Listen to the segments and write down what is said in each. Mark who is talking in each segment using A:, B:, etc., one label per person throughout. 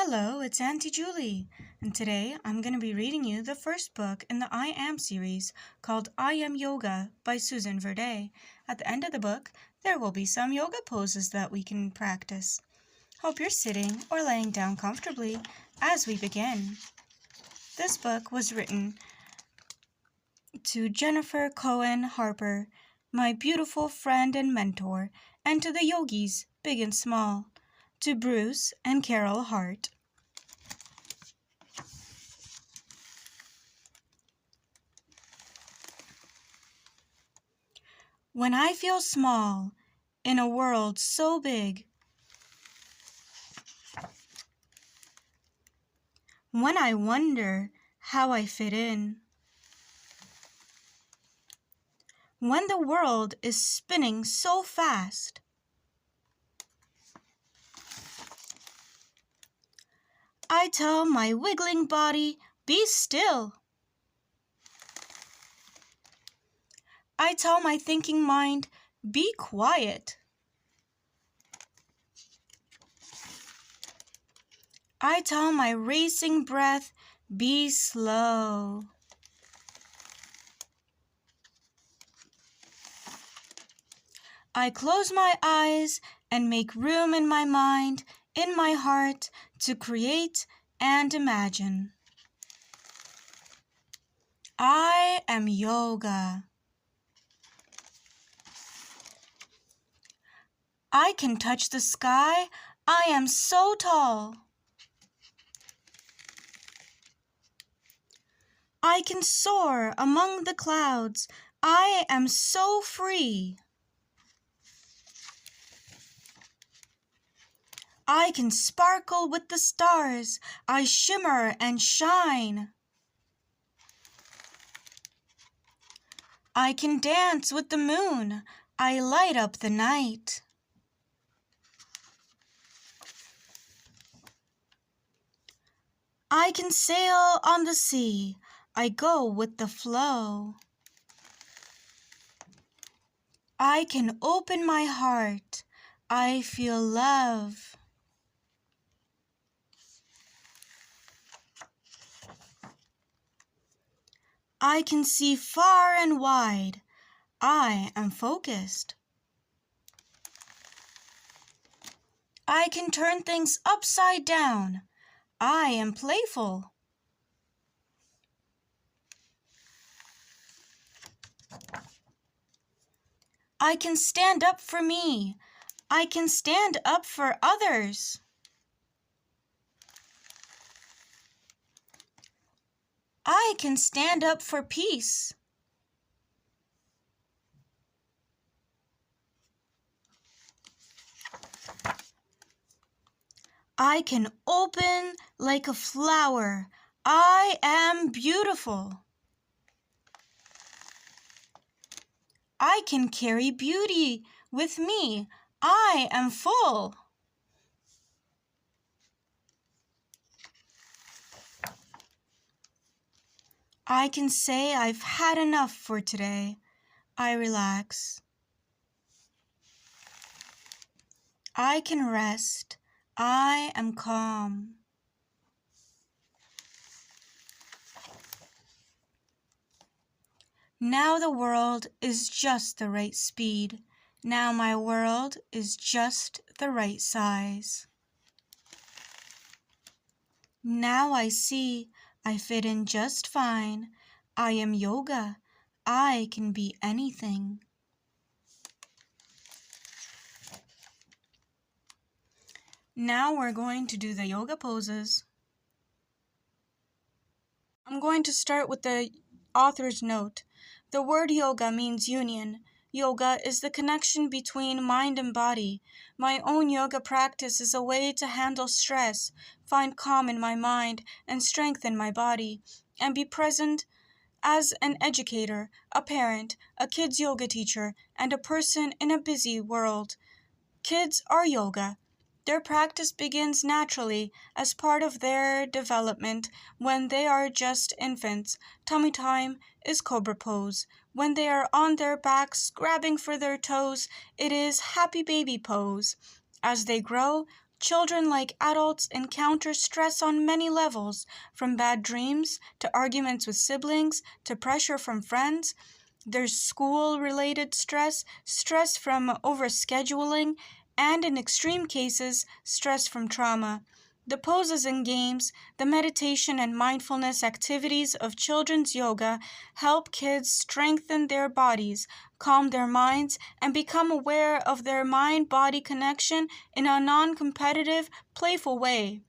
A: Hello, it's Auntie Julie, and today I'm going to be reading you the first book in the I Am series called I Am Yoga by Susan Verde. At the end of the book, there will be some yoga poses that we can practice. Hope you're sitting or laying down comfortably as we begin. This book was written to Jennifer Cohen Harper, my beautiful friend and mentor, and to the yogis, big and small, to Bruce and Carol Hart. When I feel small in a world so big, when I wonder how I fit in, when the world is spinning so fast, I tell my wiggling body, be still. I tell my thinking mind, be quiet. I tell my racing breath, be slow. I close my eyes and make room in my mind, in my heart, to create and imagine. I am yoga. I can touch the sky. I am so tall. I can soar among the clouds. I am so free. I can sparkle with the stars. I shimmer and shine. I can dance with the moon. I light up the night. I can sail on the sea. I go with the flow. I can open my heart. I feel love. I can see far and wide. I am focused. I can turn things upside down. I am playful. I can stand up for me. I can stand up for others. I can stand up for peace. I can open like a flower. I am beautiful. I can carry beauty with me. I am full. I can say I've had enough for today. I relax. I can rest. I am calm. Now the world is just the right speed. Now my world is just the right size. Now I see I fit in just fine. I am yoga. I can be anything. Now we're going to do the yoga poses. I'm going to start with the author's note. The word yoga means union. Yoga is the connection between mind and body. My own yoga practice is a way to handle stress, find calm in my mind, and strengthen my body, and be present as an educator, a parent, a kids yoga teacher, and a person in a busy world. Kids are yoga. Their practice begins naturally as part of their development when they are just infants. Tummy time is cobra pose. When they are on their backs grabbing for their toes, it is happy baby pose. As they grow, Children, like adults, encounter stress on many levels, from bad dreams to arguments with siblings to pressure from friends. There's school-related stress, stress from overscheduling, and in extreme cases, stress from trauma. The poses and games, the meditation and mindfulness activities of children's yoga help kids strengthen their bodies, calm their minds, and become aware of their mind-body connection in a non-competitive, playful way.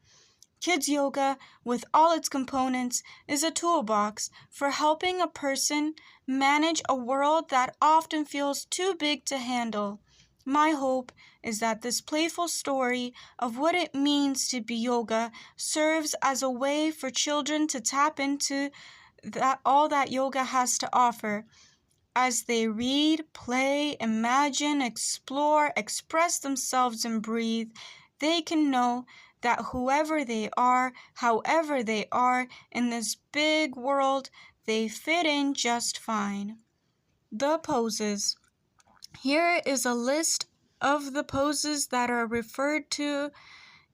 A: Kids yoga, with all its components, is a toolbox for helping a person manage a world that often feels too big to handle. My hope is that this playful story of what it means to be yoga serves as a way for children to tap into all that yoga has to offer. As they read, play, imagine, explore, express themselves, and breathe, they can know that whoever they are, however they are, in this big world, they fit in just fine. The poses. Here is a list of the poses that are referred to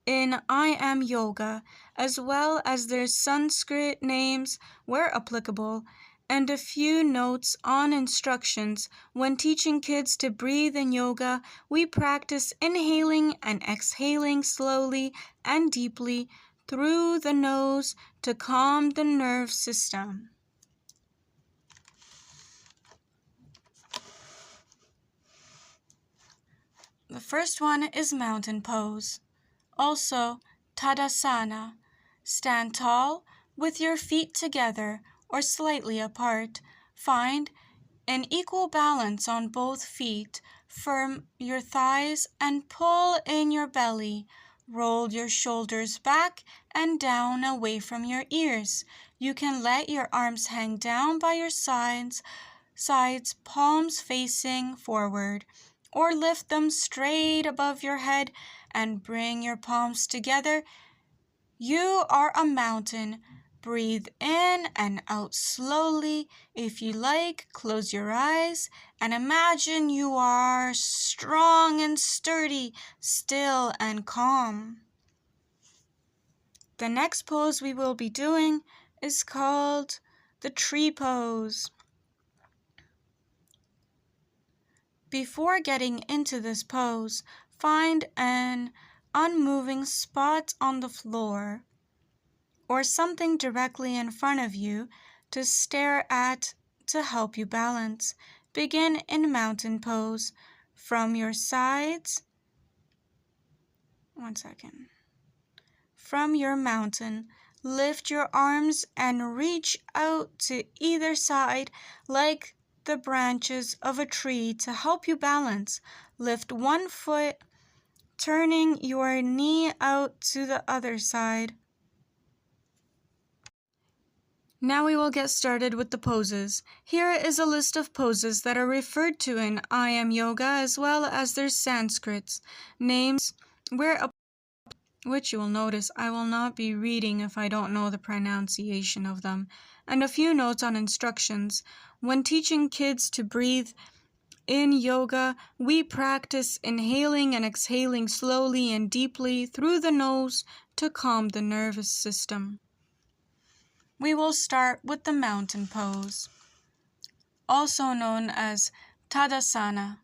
A: in I Am Yoga, as well as their Sanskrit names where applicable, and a few notes on instructions. When teaching kids to breathe in yoga, we practice inhaling and exhaling slowly and deeply through the nose to calm the nerve system. The first one is mountain pose. Also, Tadasana. Stand tall with your feet together or slightly apart. Find an equal balance on both feet. Firm your thighs and pull in your belly. Roll your shoulders back and down away from your ears. You can let your arms hang down by your sides, palms facing forward, or lift them straight above your head and bring your palms together. You are a mountain. Breathe in and out slowly. If you like, close your eyes and imagine you are strong and sturdy, still and calm. The next pose we will be doing is called the tree pose. Before getting into this pose, find an unmoving spot on the floor or something directly in front of you to stare at to help you balance. Begin in mountain pose. From your sides, From your mountain, lift your arms and reach out to either side like the branches of a tree to help you balance. Lift one foot, turning your knee out to the other side. Now we will get started with the poses. Here is a list of poses that are referred to in I Am Yoga, as well as their Sanskrit names, which you will notice I will not be reading if I don't know the pronunciation of them, and a few notes on instructions. When teaching kids to breathe in yoga, we practice inhaling and exhaling slowly and deeply through the nose to calm the nervous system. We will start with the mountain pose, also known as Tadasana.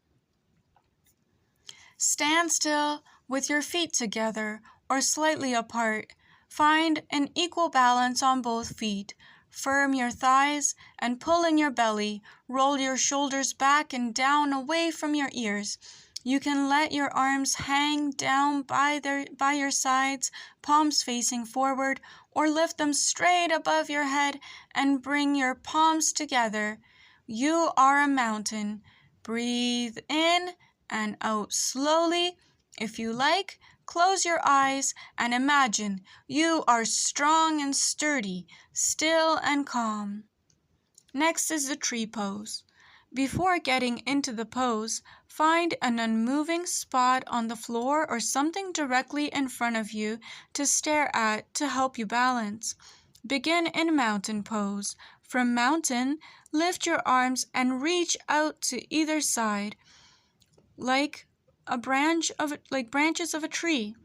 A: Stand still with your feet together or slightly apart. Find an equal balance on both feet. Firm your thighs and pull in your belly. Roll your shoulders back and down away from your ears. You can let your arms hang down by your sides, palms facing forward, or lift them straight above your head and bring your palms together. You are a mountain. Breathe in and out slowly. If you like, close your eyes and imagine you are strong and sturdy, still and calm. Next is the tree pose. Before getting into the pose, find an unmoving spot on the floor or something directly in front of you to stare at to help you balance. Begin in mountain pose. From mountain, lift your arms and reach out to either side like branches of a tree.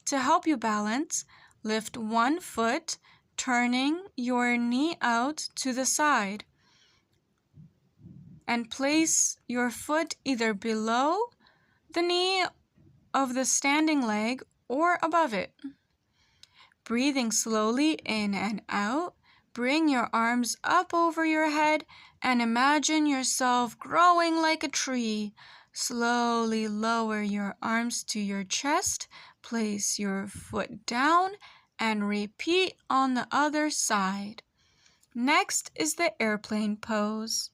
A: To help you balance, lift one foot, turning your knee out to the side, and place your foot either below the knee of the standing leg or above it. Breathing slowly in and out, bring your arms up over your head and imagine yourself growing like a tree. Slowly lower your arms to your chest, place your foot down, and repeat on the other side. Next is the airplane pose.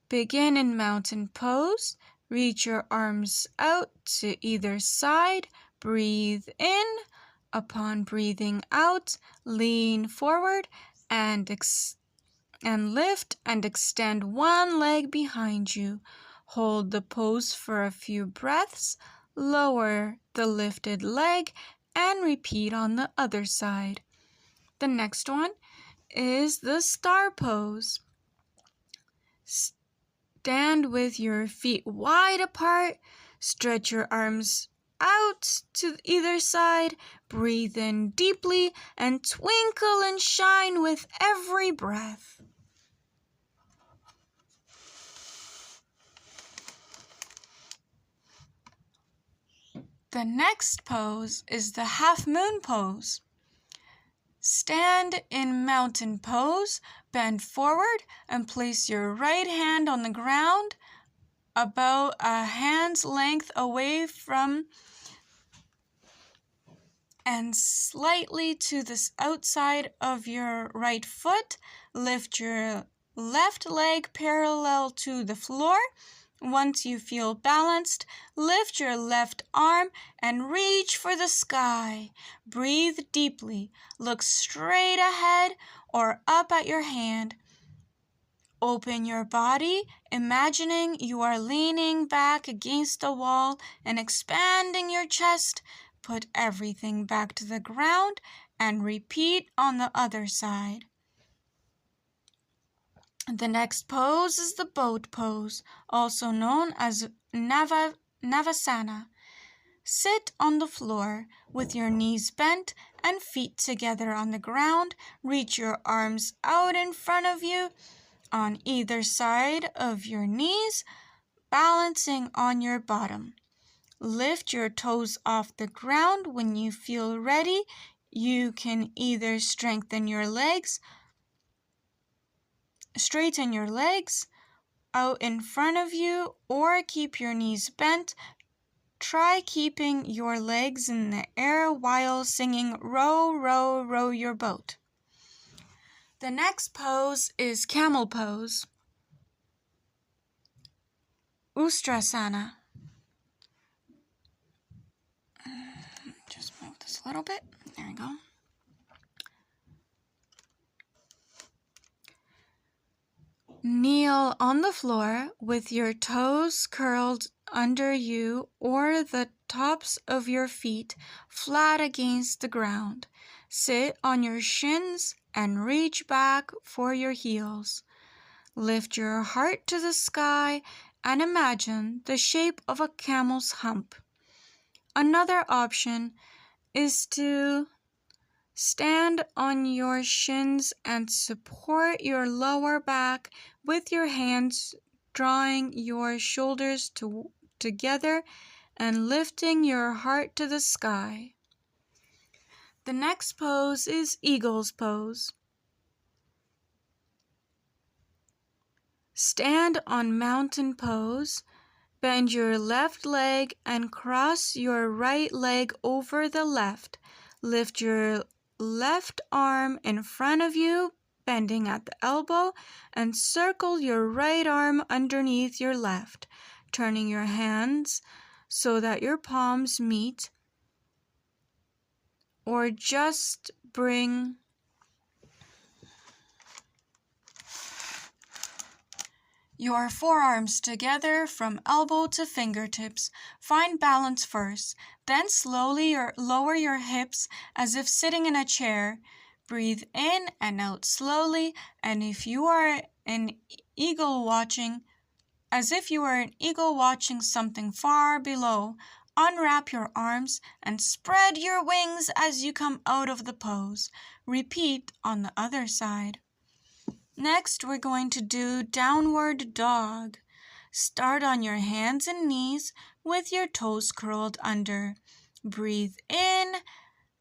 A: Begin in mountain pose. Reach your arms out to either side. Breathe in. Upon breathing out, lean forward and lift and extend one leg behind you. Hold the pose for a few breaths. Lower the lifted leg and repeat on the other side. The next one is the star pose. Stand with your feet wide apart. Stretch your arms out to either side. Breathe in deeply and twinkle and shine with every breath. The next pose is the half moon pose. Stand in mountain pose, bend forward, and place your right hand on the ground about a hand's length away from and slightly to the outside of your right foot. Lift your left leg parallel to the floor. Once you feel balanced, lift your left arm and reach for the sky. Breathe deeply. Look straight ahead or up at your hand. Open your body, imagining you are leaning back against a wall and expanding your chest. Put everything back to the ground and repeat on the other side. The next pose is the boat pose, also known as Navasana. Sit on the floor with your knees bent and feet together on the ground. Reach your arms out in front of you on either side of your knees, balancing on your bottom. Lift your toes off the ground when you feel ready. You can either straighten your legs out in front of you or keep your knees bent. Try keeping your legs in the air while singing "Row, row, row your boat." The next pose is camel pose. Ustrasana. Just move this a little bit. There we go. Kneel on the floor with your toes curled under you or the tops of your feet flat against the ground. Sit on your shins and reach back for your heels. Lift your heart to the sky and imagine the shape of a camel's hump. Another option is to stand on your shins and support your lower back with your hands, drawing your shoulders together and lifting your heart to the sky. The next pose is Eagle's pose. Stand on mountain pose. Bend your left leg and cross your right leg over the left. Lift your left arm in front of you, bending at the elbow, and circle your right arm underneath your left, turning your hands so that your palms meet, or just bring your forearms together from elbow to fingertips. Find balance first, then slowly lower your hips as if sitting in a chair. Breathe in and out slowly, and if you are an eagle watching something far below, Unwrap your arms and spread your wings as you come out of the pose. Repeat on the other side. Next, we're going to do downward dog. Start on your hands and knees with your toes curled under. Breathe in,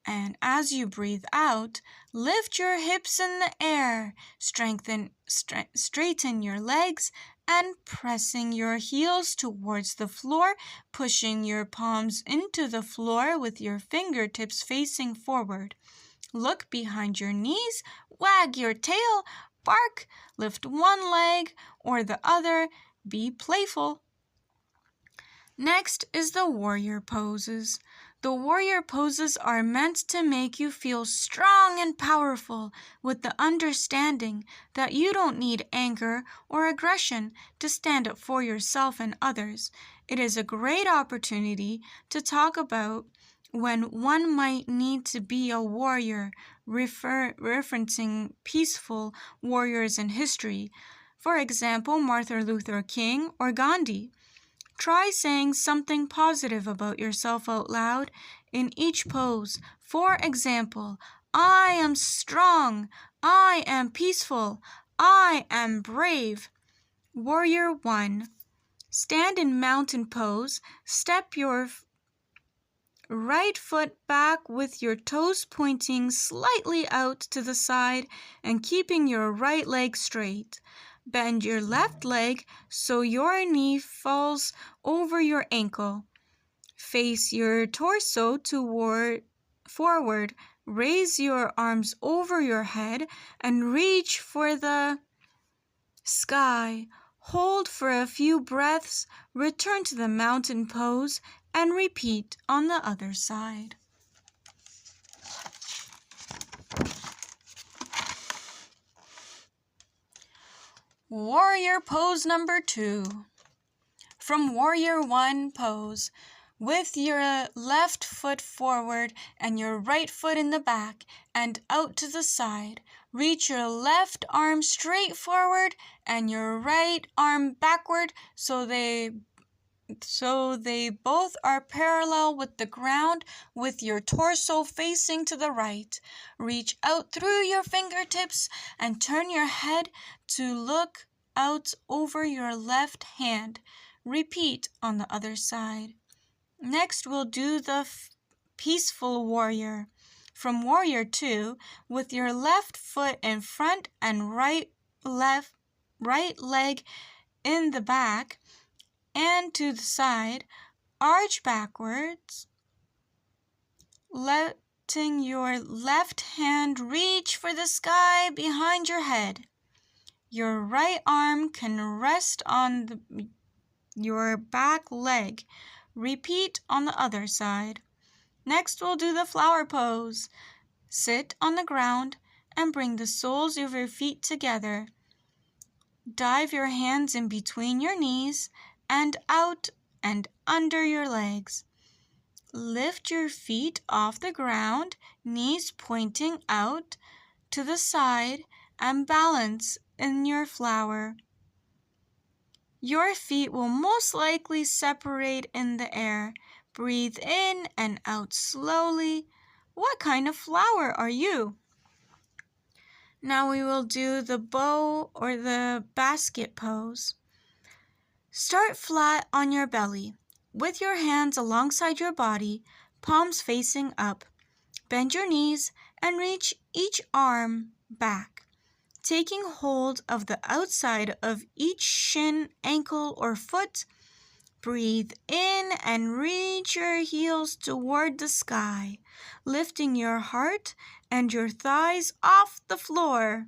A: and as you breathe out, lift your hips in the air. Straighten your legs and pressing your heels towards the floor, pushing your palms into the floor with your fingertips facing forward. Look behind your knees, wag your tail, bark, lift one leg or the other, be playful. Next is the warrior poses. The warrior poses are meant to make you feel strong and powerful with the understanding that you don't need anger or aggression to stand up for yourself and others. It is a great opportunity to talk about when one might need to be a warrior, referencing peaceful warriors in history. For example, Martin Luther King or Gandhi. Try saying something positive about yourself out loud in each pose. For example, I am strong. I am peaceful. I am brave. Warrior 1. Stand in mountain pose. Step your right foot back with your toes pointing slightly out to the side and keeping your right leg straight. Bend your left leg so your knee falls over your ankle. Face your torso forward. Raise your arms over your head and reach for the sky. Hold for a few breaths, return to the mountain pose, and repeat on the other side. Warrior pose number 2. From Warrior 1 pose, with your left foot forward and your right foot in the back and out to the side, reach your left arm straight forward and your right arm backward so they both are parallel with the ground with your torso facing to the right. Reach out through your fingertips and turn your head to look out over your left hand. Repeat on the other side. Next, we'll do the peaceful warrior. From Warrior 2, with your left foot in front and right leg in the back and to the side, arch backwards, letting your left hand reach for the sky behind your head. Your right arm can rest on your back leg. Repeat on the other side. Next, we'll do the flower pose. Sit on the ground and bring the soles of your feet together. Dive your hands in between your knees and out and under your legs. Lift your feet off the ground, knees pointing out to the side, and balance in your flower. Your feet will most likely separate in the air. Breathe in and out slowly. What kind of flower are you? Now we will do the bow or the basket pose. Start flat on your belly, with your hands alongside your body, palms facing up. Bend your knees and reach each arm back, taking hold of the outside of each shin, ankle, or foot. Breathe in and reach your heels toward the sky, lifting your heart and your thighs off the floor.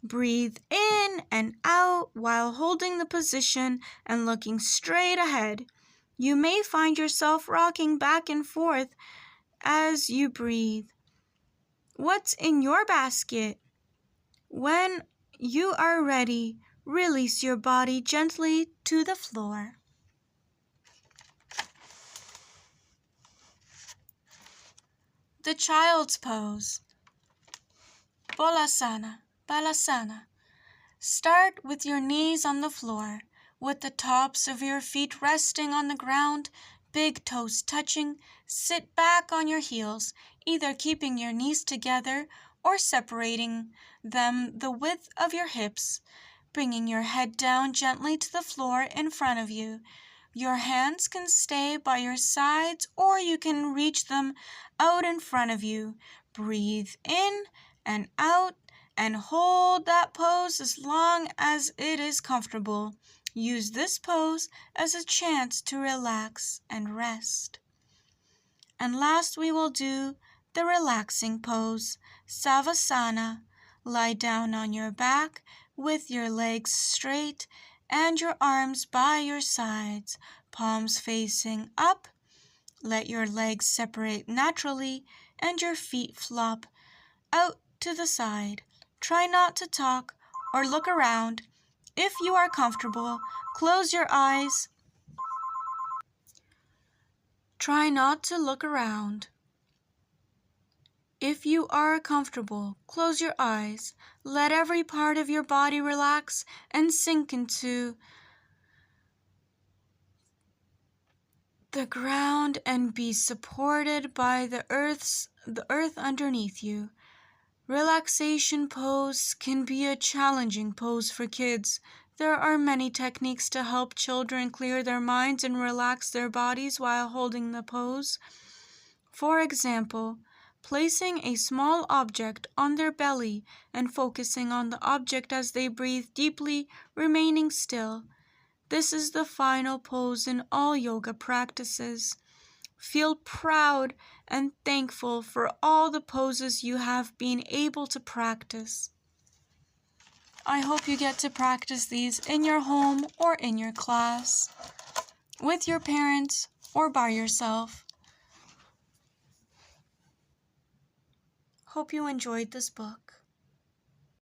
A: Breathe in and out while holding the position and looking straight ahead. You may find yourself rocking back and forth as you breathe. What's in your basket? When you are ready, release your body gently to the floor. The child's pose. Balasana. Start with your knees on the floor, with the tops of your feet resting on the ground. big toes touching, sit back on your heels, either keeping your knees together or separating them the width of your hips, bringing your head down gently to the floor in front of you. Your hands can stay by your sides or you can reach them out in front of you. Breathe in and out and hold that pose as long as it is comfortable. Use this pose as a chance to relax and rest. And last we will do the relaxing pose, Savasana. Lie down on your back with your legs straight and your arms by your sides, palms facing up. Let your legs separate naturally and your feet flop out to the side. Try not to talk or look around. If you are comfortable, close your eyes. Try not to look around. If you are comfortable, close your eyes. Let every part of your body relax and sink into the ground and be supported by the earth underneath you. Relaxation pose can be a challenging pose for kids. There are many techniques to help children clear their minds and relax their bodies while holding the pose. For example, placing a small object on their belly and focusing on the object as they breathe deeply, remaining still. This is the final pose in all yoga practices. Feel proud and thankful for all the poses you have been able to practice. I hope you get to practice these in your home or in your class, with your parents or by yourself. Hope you enjoyed this book.